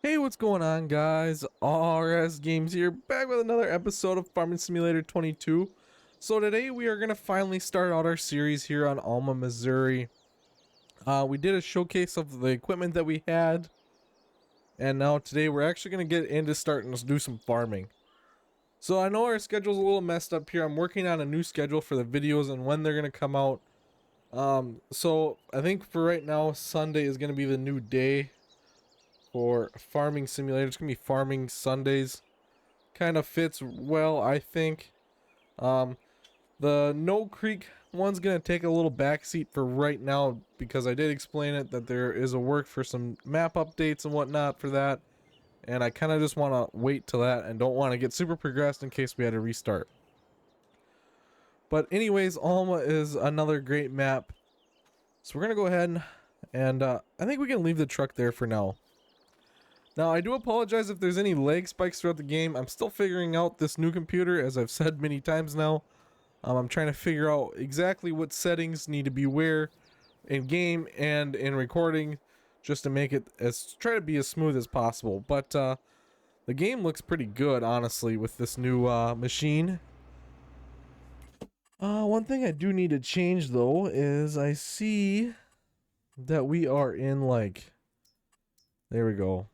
Hey, what's going on, guys? RS Games here, back with another episode of Farming Simulator 22. So today we are going to finally start out our series here on Alma, Missouri. We did a showcase of the equipment that we had, and now today we're actually going to get into starting to do some farming. So I know our schedule's a little messed up here. I'm working on a new schedule for the videos and when they're going to come out. So I think for right now, Sunday is going to be the new day for Farming Simulator. It's gonna be Farming Sundays. Kind of fits well, I think. The No Creek one's gonna take a little backseat for right now because I did explain it that there is a work for some map updates and whatnot for that, and I kind of just want to wait till that and don't want to get super progressed in case we had to restart. But anyways, Alma is another great map, so we're gonna go ahead and I think we can leave the truck there for now. Now, I do apologize if there's any lag spikes throughout the game. I'm still figuring out this new computer, as I've said many times now. I'm trying to figure out exactly what settings need to be where in game and in recording, just to make it try to be as smooth as possible. But the game looks pretty good, honestly, with this new machine. One thing I do need to change, though, is I see that we are in, like, there we go.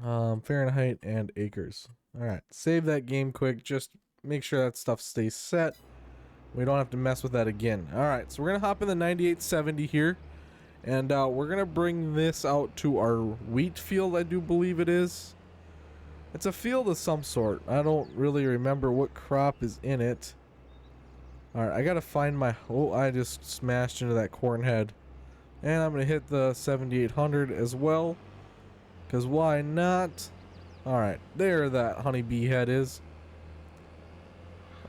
Fahrenheit and acres. Alright, save that game quick. Just make sure that stuff stays set. We don't have to mess with that again. Alright, so we're going to hop in the 9870 here. And we're going to bring this out to our wheat field, I do believe it is. It's a field of some sort. I don't really remember what crop is in it. Alright, I got to find my... Oh, I just smashed into that corn head. And I'm going to hit the 7800 as well. Because why not? Alright, there that honeybee head is.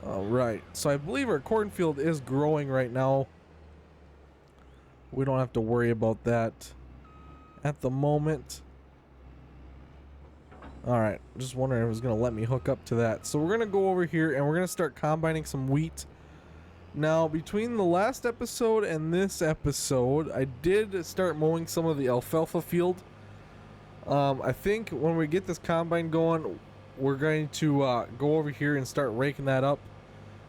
Alright, so I believe our cornfield is growing right now. We don't have to worry about that at the moment. Alright, just wondering if it was going to let me hook up to that. So we're going to go over here and we're going to start combining some wheat. Now, between the last episode and this episode, I did start mowing some of the alfalfa field. I think when we get this combine going, we're going to go over here and start raking that up.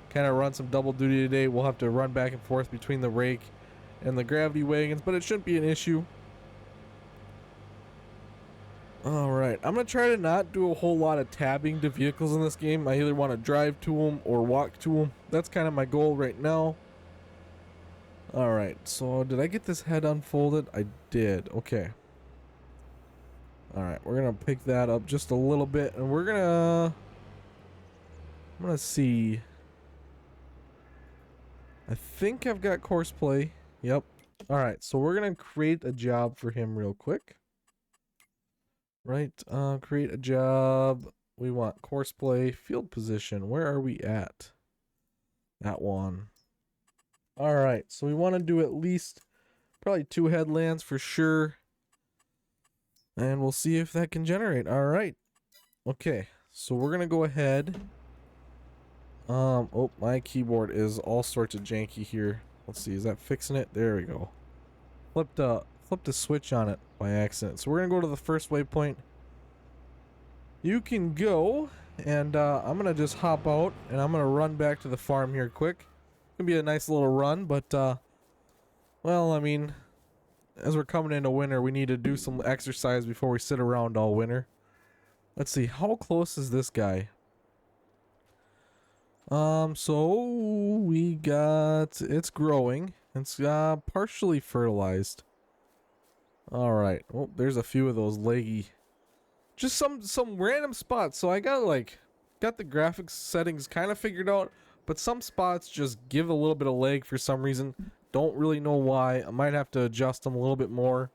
Kind of run some double duty today. We'll have to run back and forth between the rake and the gravity wagons, but it shouldn't be an issue. Alright, I'm going to try to not do a whole lot of tabbing to vehicles in this game. I either want to drive to them or walk to them. That's kind of my goal right now. Alright, so did I get this head unfolded? I did. Okay. Alright, we're gonna pick that up just a little bit, and we're gonna... I'm gonna see... I think I've got course play. Yep. Alright, so we're gonna create a job for him real quick. Right, create a job. We want course play, field position. Where are we at? That one. Alright, so we want to do at least probably 2 headlands for sure. And we'll see if that can generate. Alright. Okay. So we're going to go ahead. Oh, my keyboard is all sorts of janky here. Let's see. Is that fixing it? There we go. Flipped a switch on it by accident. So we're going to go to the first waypoint. You can go. And I'm going to just hop out. And I'm going to run back to the farm here quick. It's going to be a nice little run. But, well, I mean... as we're coming into winter, we need to do some exercise before we sit around all winter. Let's see, how close is this guy? So we got... it's growing. It's partially fertilized. Alright. Oh, there's a few of those leggy... just some random spots. So I got the graphics settings kind of figured out, but some spots just give a little bit of lag for some reason. Don't really know why. I might have to adjust them a little bit more.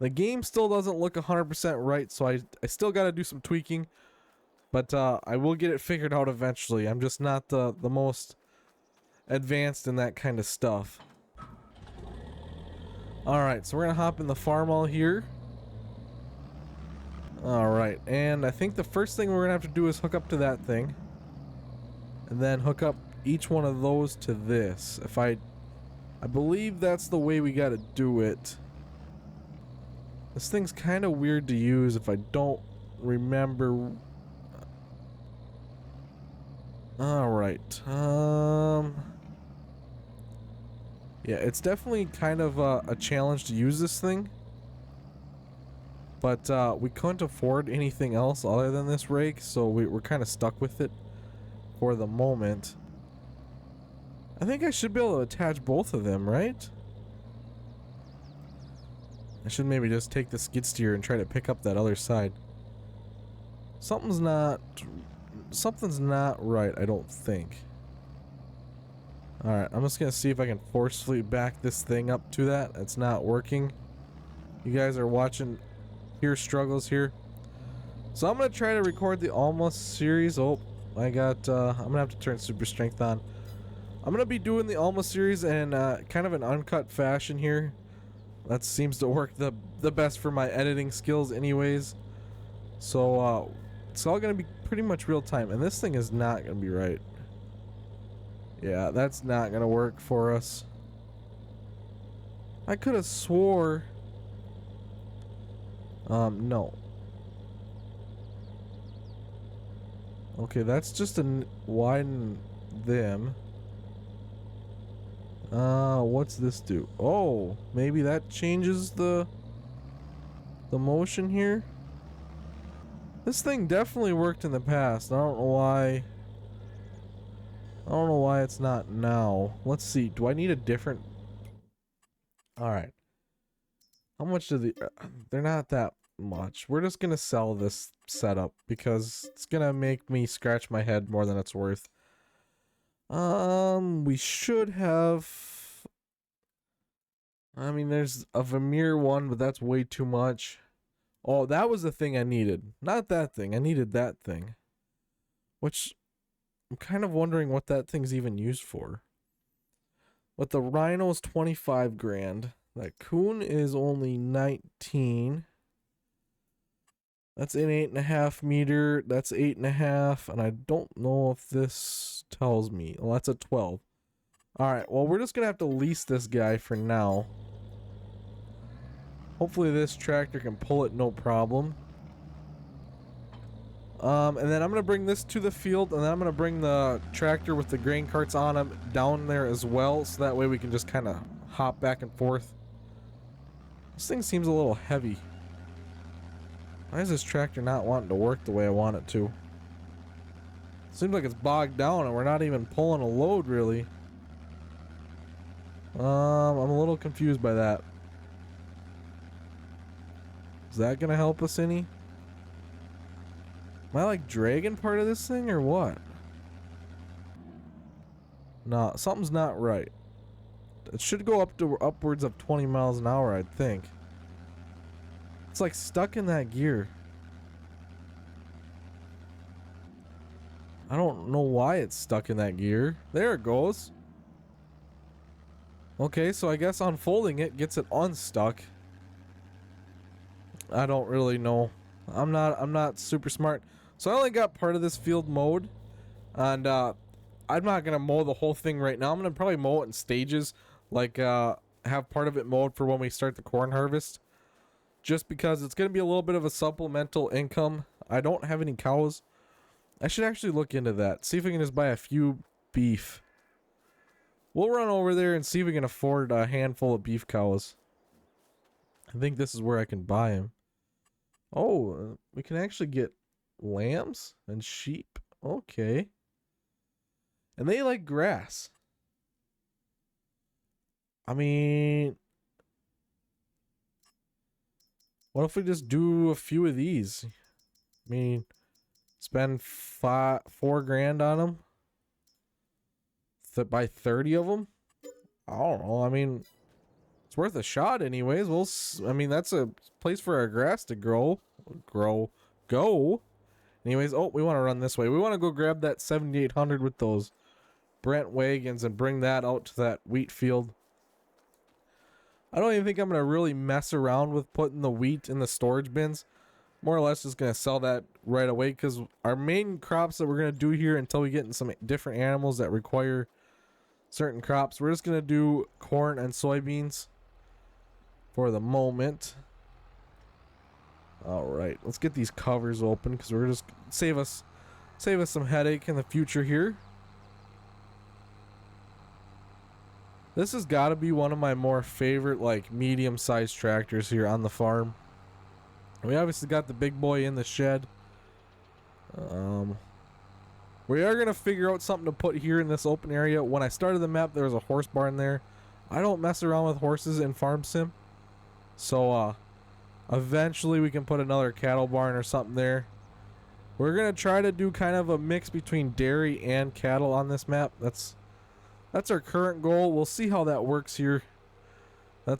The game still doesn't look 100% right, so I still got to do some tweaking. But I will get it figured out eventually. I'm just not the most advanced in that kind of stuff. Alright, so we're going to hop in the farm all here. Alright, and I think the first thing we're going to have to do is hook up to that thing. And then hook up each one of those to this. I believe that's the way we gotta do it. This thing's kind of weird to use if I don't remember. All right. Yeah, it's definitely kind of a challenge to use this thing. But we couldn't afford anything else other than this rake, so we're kind of stuck with it for the moment. I think I should be able to attach both of them, right? I should maybe just take the skid steer and try to pick up that other side. Something's not right, I don't think. Alright, I'm just gonna see if I can forcefully back this thing up to that. It's not working. You guys are watching Here struggles here. So I'm gonna try to record the Alma series. Oh, I'm gonna have to turn super strength on. I'm gonna be doing the Alma series in kind of an uncut fashion here. That seems to work the best for my editing skills anyways. So it's all gonna be pretty much real time, and this thing is not gonna be right. Yeah, that's not gonna work for us. I could have swore. No. Okay, that's just a widen them. What's this do? Oh, maybe that changes the motion here. This thing definitely worked in the past. I don't know why. I don't know why it's not now. Let's see. Do I need a different? All right. How much do they're not that much. We're just gonna sell this setup because it's gonna make me scratch my head more than it's worth. We should have. I mean, there's a Vermeer one, but that's way too much. Oh, that was the thing I needed. Not that thing. I needed that thing. Which I'm kind of wondering what that thing's even used for. But the Rhino's 25 grand. That Coon is only 19. That's an 8.5 meter. That's 8.5. And I don't know if this tells me. Oh, that's a 12. Alright, well, we're just going to have to lease this guy for now. Hopefully this tractor can pull it no problem. And then I'm going to bring this to the field. And then I'm going to bring the tractor with the grain carts on him down there as well. So that way we can just kind of hop back and forth. This thing seems a little heavy. Why is this tractor not wanting to work the way I want it to? Seems like it's bogged down and we're not even pulling a load really. I'm a little confused by that. Is that gonna help us any? Am I like dragging part of this thing or what? No, something's not right. It should go up to upwards of 20 miles an hour, I'd think. It's like stuck in that gear. I don't know why it's stuck in that gear. There it goes. Okay, so I guess unfolding it gets it unstuck. I don't really know. I'm not super smart. So I only got part of this field mowed. And I'm not gonna mow the whole thing right now. I'm gonna probably mow it in stages. Like have part of it mowed for when we start the corn harvest. Just because it's gonna be a little bit of a supplemental income. I don't have any cows. I should actually look into that. See if we can just buy a few beef. We'll run over there and see if we can afford a handful of beef cows. I think this is where I can buy them. Oh, we can actually get lambs and sheep. Okay. And they like grass. I mean, what if we just do a few of these? I mean, spend 4 grand on them. Buy 30 of them. I don't know. I mean, it's worth a shot, anyways. I mean, that's a place for our grass to go. Anyways, oh, we want to run this way. We want to go grab that 7800 with those Brent wagons and bring that out to that wheat field. I don't even think I'm going to really mess around with putting the wheat in the storage bins. More or less just going to sell that right away because our main crops that we're going to do here until we get in some different animals that require certain crops, we're just going to do corn and soybeans for the moment. All right, let's get these covers open because we're just save us some headache in the future here. This has got to be one of my more favorite like medium-sized tractors here on the farm. We obviously got the big boy in the shed. We are going to figure out something to put here in this open area. When I started the map, there was a horse barn there. I don't mess around with horses in Farm Sim. So, eventually we can put another cattle barn or something there. We're going to try to do kind of a mix between dairy and cattle on this map. That's our current goal. We'll see how that works here. I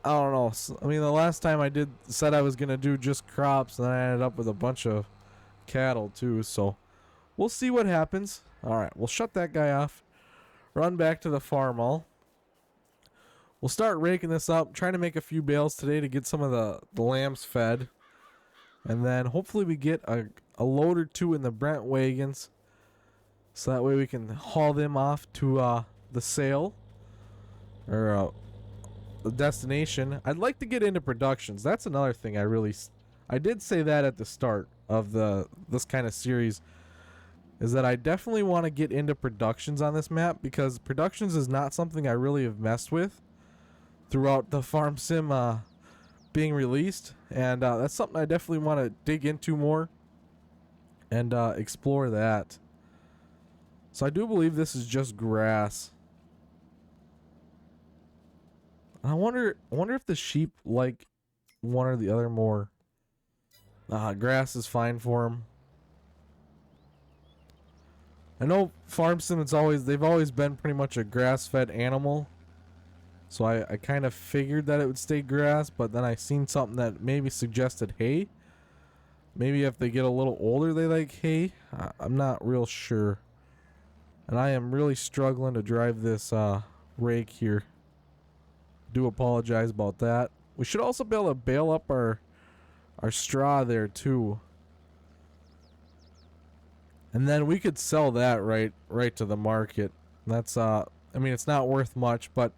don't know. I mean, the last time I said I was going to do just crops, and then I ended up with a bunch of cattle too, so we'll see what happens. All right, we'll shut that guy off. Run back to the farm all. We'll start raking this up, trying to make a few bales today to get some of the lambs fed. And then hopefully we get a load or two in the Brent wagons. So that way we can haul them off to the sale. Or the destination. I'd like to get into productions. That's another thing I did say that at the start of this kind of series. Is that I definitely want to get into productions on this map. Because productions is not something I really have messed with throughout the Farm Sim being released, and that's something I definitely want to dig into more and explore that. So I do believe this is just grass. I wonder if the sheep like one or the other more. Grass is fine for them. I know Farm Sim they've always been pretty much a grass-fed animal. So I kind of figured that it would stay grass, but then I seen something that maybe suggested hay. Maybe if they get a little older they like hay. I'm not real sure. And I am really struggling to drive this rake here. Do apologize about that. We should also be able to bale up our straw there too. And then we could sell that right to the market. That's I mean, it's not worth much, but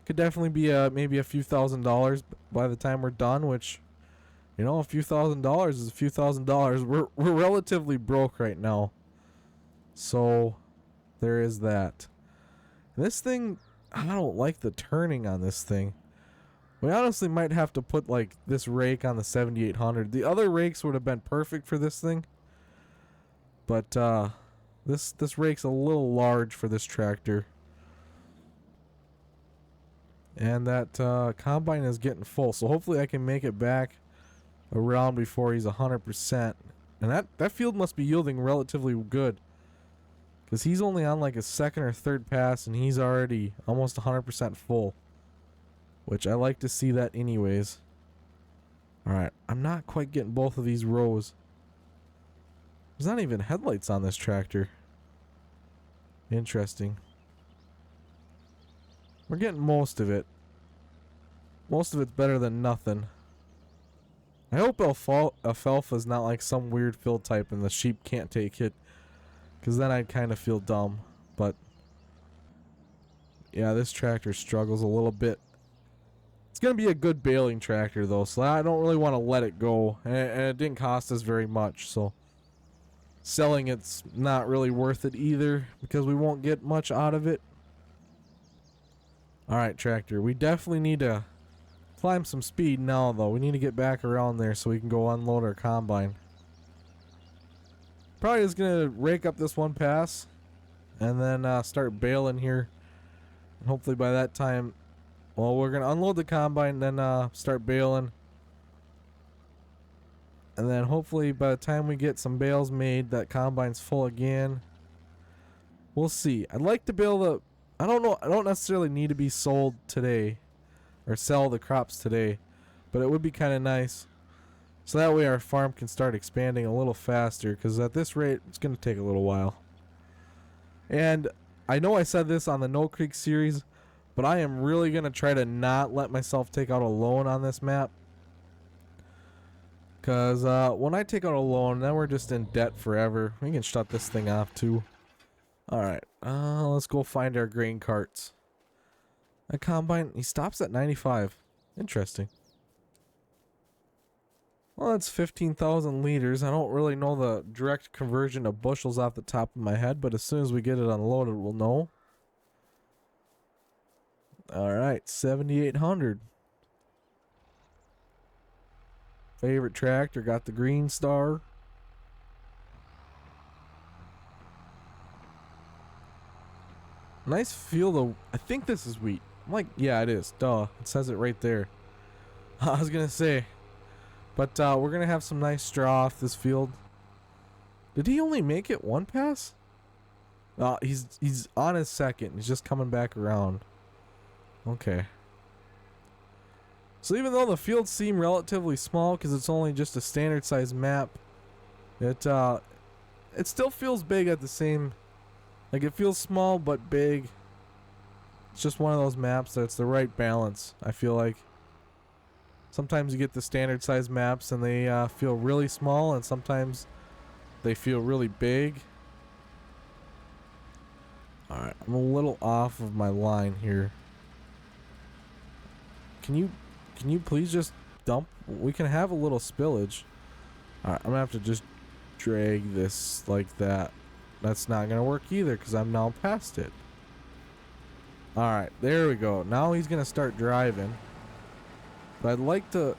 could definitely be maybe a few $1,000s by the time we're done, which, you know, a few $1,000s is a few $1,000s. We're relatively broke right now. So there is that. And this thing, I don't like the turning on this thing. We honestly might have to put like this rake on the 7800. The other rakes would have been perfect for this thing. But this rake's a little large for this tractor. And that combine is getting full. So hopefully I can make it back around before he's 100%. And that field must be yielding relatively good. Because he's only on like a second or third pass. And he's already almost 100% full. Which I like to see that anyways. Alright. I'm not quite getting both of these rows. There's not even headlights on this tractor. Interesting. We're getting most of it. Most of it's better than nothing. I hope alfalfa's not like some weird fill type and the sheep can't take it. Because then I'd kind of feel dumb. But yeah, this tractor struggles a little bit. It's going to be a good baling tractor though. So I don't really want to let it go. And it didn't cost us very much. So selling it's not really worth it either. Because we won't get much out of it. Alright, tractor. We definitely need to climb some speed now, though. We need to get back around there so we can go unload our combine. Probably just going to rake up this one pass and then start baling here. And hopefully by that time, well, we're going to unload the combine and then start baling. And then hopefully by the time we get some bales made, that combine's full again. We'll see. I'd like to bale the... I don't know. I don't necessarily need to be sold today or sell the crops today, but it would be kind of nice. So that way our farm can start expanding a little faster, because at this rate, it's going to take a little while. And I know I said this on the No Creek series, but I am really going to try to not let myself take out a loan on this map. Because when I take out a loan, then we're just in debt forever. We can shut this thing off too. Alright, let's go find our grain carts. That combine, he stops at 95. Interesting. Well, that's 15,000 liters. I don't really know the direct conversion of bushels off the top of my head, but as soon as we get it unloaded, we'll know. All right, 7,800. Favorite tractor, got the green star. Nice field of, I think this is wheat. I'm like, yeah, it is. Duh. It says it right there. I was going to say. But we're going to have some nice straw off this field. Did he only make it one pass? He's on his second. He's just coming back around. Okay. So even though the fields seem relatively small because it's only just a standard size map, it still feels big at the same. Like it feels small but big. It's just one of those maps that's the right balance. I feel like. Sometimes you get the standard size maps and they feel really small, and sometimes they feel really big. Alright, I'm a little off of my line here. Can you please just dump? We can have a little spillage. Alright, I'm gonna have to just drag this like that. That's not gonna work either because I'm now past it. Alright, there we go. Now he's gonna start driving. But I'd like to...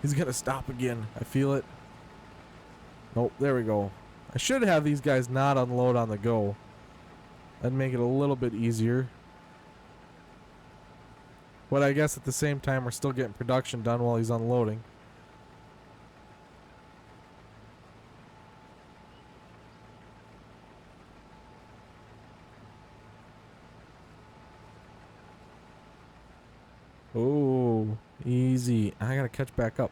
he's gonna stop again. I feel it. Nope, there we go. I should have these guys not unload on the go. That'd make it a little bit easier. But I guess at the same time, we're still getting production done while he's unloading. Oh, easy. I gotta catch back up.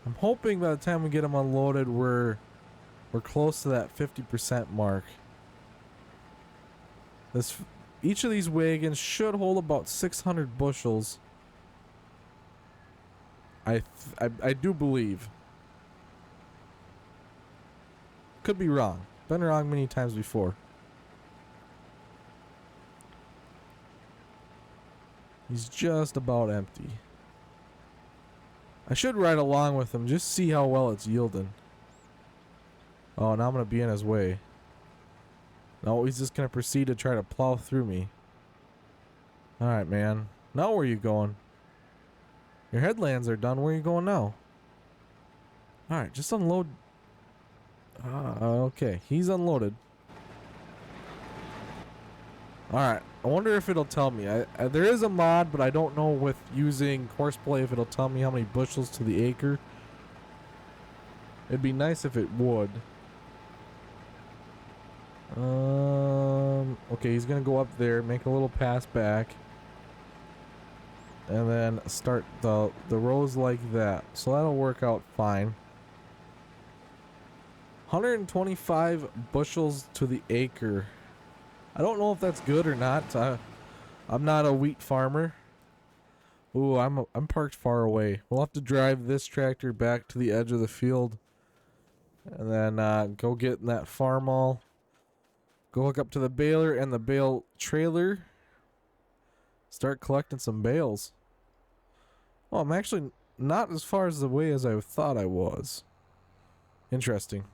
I'm hoping by the time we get them unloaded, we're close to that 50% mark. Each of these wagons should hold about 600 bushels. I do believe. Could be wrong. Been wrong many times before. He's just about empty. I should ride along with him, just see how well it's yielding. Oh, now I'm going to be in his way. No, he's just going to proceed to try to plow through me. Alright, man. Now where are you going? Your headlands are done. Where are you going now? Alright, just unload. Okay, he's unloaded. Alright, I wonder if it'll tell me. There is a mod, but I don't know with using horseplay if it'll tell me how many bushels to the acre. It'd be nice if it would. Okay, he's gonna go up there, make a little pass back, and then start the rows like that. So that'll work out fine. 125 bushels to the acre. I don't know if that's good or not. I'm not a wheat farmer. Ooh, I'm parked far away. We'll have to drive this tractor back to the edge of the field, and then go get in that farm all. Go hook up to the baler and the bale trailer. Start collecting some bales. Oh, I'm actually not as far as the way as I thought I was. Interesting.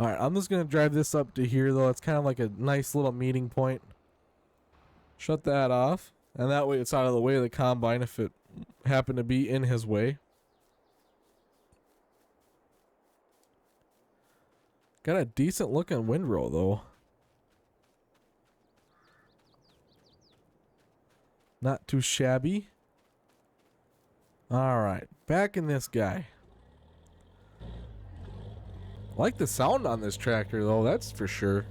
Alright, I'm just going to drive this up to here, though. It's kind of like a nice little meeting point. Shut that off. And that way it's out of the way of the combine if it happened to be in his way. Got a decent looking windrow, though. Not too shabby. Alright, back in this guy. I like the sound on this tractor, though, that's for sure.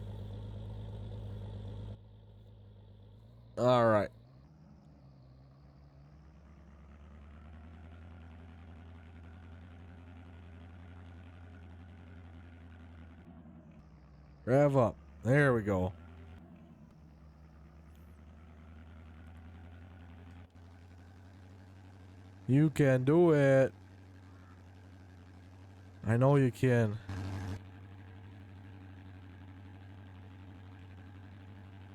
Alright. Rev up. There we go. You can do it. I know you can.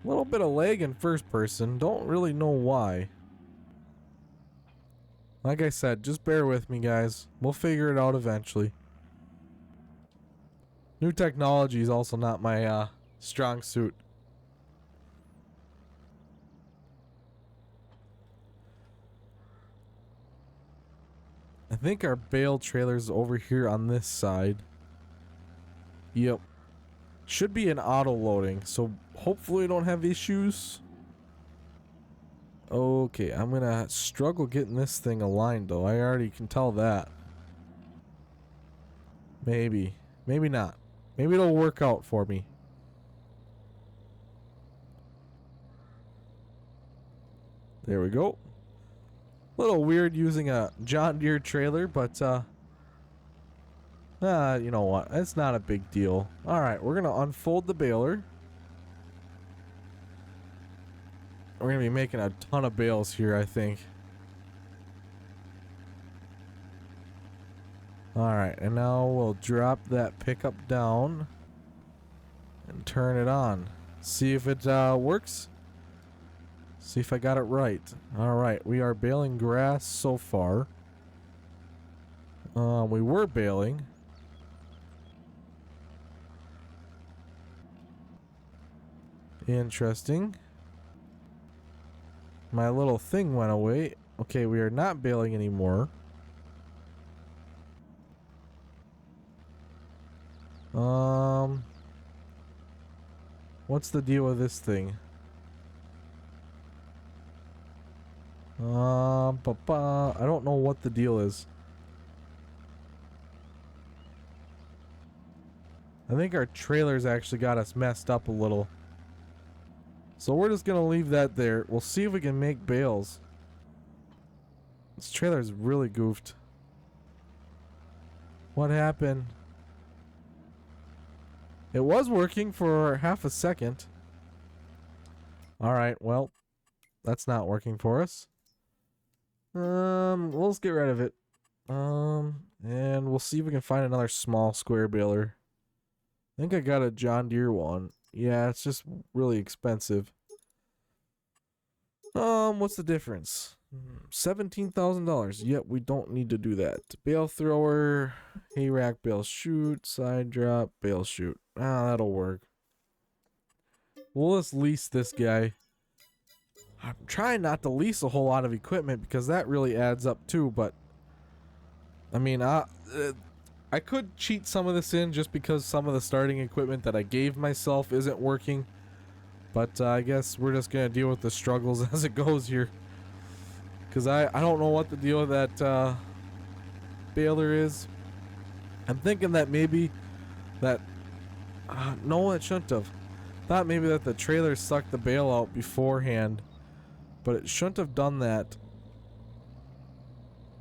A bit of lag in first person. Don't really know why. Like I said, just bear with me, guys. We'll figure it out eventually. New technology is also not my strong suit. I think our bale trailer's over here on this side. Yep. Should be an auto loading, so hopefully we don't have issues. Okay, I'm gonna struggle getting this thing aligned though. I already can tell that. Maybe. Maybe not. Maybe it'll work out for me. There we go. A little weird using a John Deere trailer, but you know what? It's not a big deal. Alright, we're gonna unfold the baler. We're gonna be making a ton of bales here, I think. Alright, and now we'll drop that pickup down and turn it on. See if it works. See if I got it right. Alright, we are baling grass so far. We were baling. Interesting. My little thing went away. Okay, we are not baling anymore. What's the deal with this thing? I don't know what the deal is. I think our trailers actually got us messed up a little. So we're just gonna leave that there. We'll see if we can make bales. This trailer's really goofed. What happened? It was working for half a second. Alright, well, that's not working for us. Let's get rid of it. And we'll see if we can find another small square baler. I think I got a John Deere one. Yeah, it's just really expensive. What's the difference? $17,000. Yep, we don't need to do that. Bale thrower, hay rack, bale chute, side drop, bale chute. That'll work. We'll just lease this guy. I'm trying not to lease a whole lot of equipment because that really adds up too, but I mean, I could cheat some of this in just because some of the starting equipment that I gave myself isn't working. But I guess we're just going to deal with the struggles as it goes here. Because I don't know what the deal with that baler is. I'm thinking that maybe that... no, it shouldn't have. Thought maybe that the trailer sucked the bale out beforehand. But it shouldn't have done that.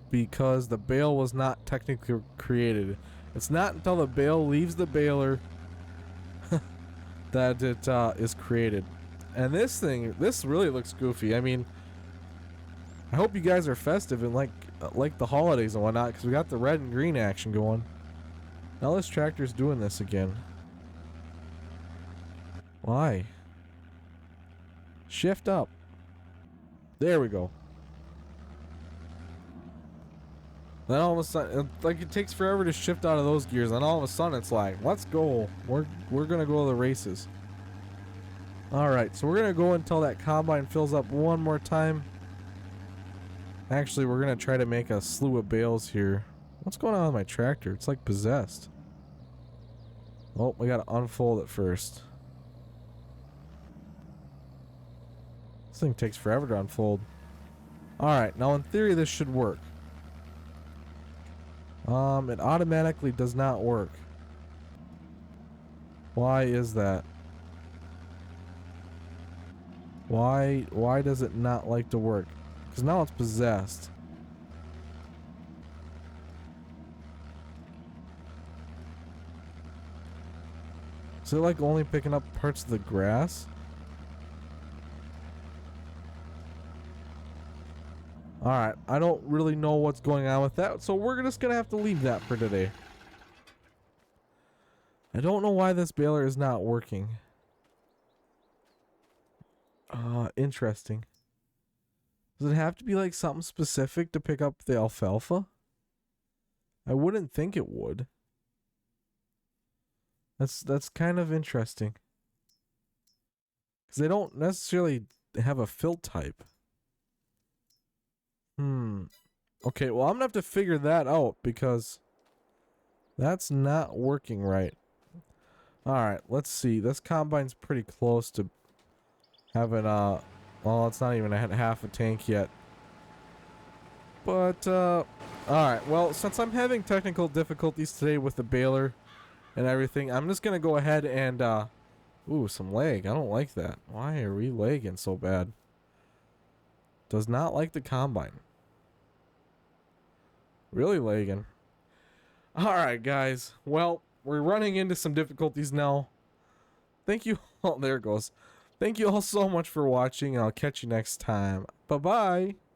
Because the bale was not technically created. It's not until the bale leaves the baler that it is created. And this really looks goofy. I mean, I hope you guys are festive and like the holidays and whatnot, because we got the red and green action going. Now this tractor's doing this again. Why? Shift up. There we go. Then all of a sudden, like, it takes forever to shift out of those gears. Then all of a sudden, it's like, let's go. We're gonna go to the races. All right, so we're gonna go until that combine fills up one more time. Actually, we're gonna try to make a slew of bales here. What's going on with my tractor? It's like possessed. Oh, we gotta unfold it first. This thing takes forever to unfold. All right, now in theory, this should work. It automatically does not work. Why is that? Why does it not like to work? Because now it's possessed. Is it like only picking up parts of the grass? Alright, I don't really know what's going on with that, so we're just gonna have to leave that for today. I don't know why this baler is not working. interesting. Does it have to be like something specific to pick up the alfalfa? I wouldn't think it would. That's kind of interesting. Because they don't necessarily have a fill type. Okay, well, I'm gonna have to figure that out because that's not working right. Alright, let's see. This combine's pretty close to having well, it's not even at half a tank yet. But alright, well, since I'm having technical difficulties today with the baler and everything, I'm just gonna go ahead and ooh, some lag. I don't like that. Why are we lagging so bad? Does not like the combine. Really lagging. Alright, guys. Well, we're running into some difficulties now. Thank you all. There it goes. Thank you all so much for watching, and I'll catch you next time. Bye-bye.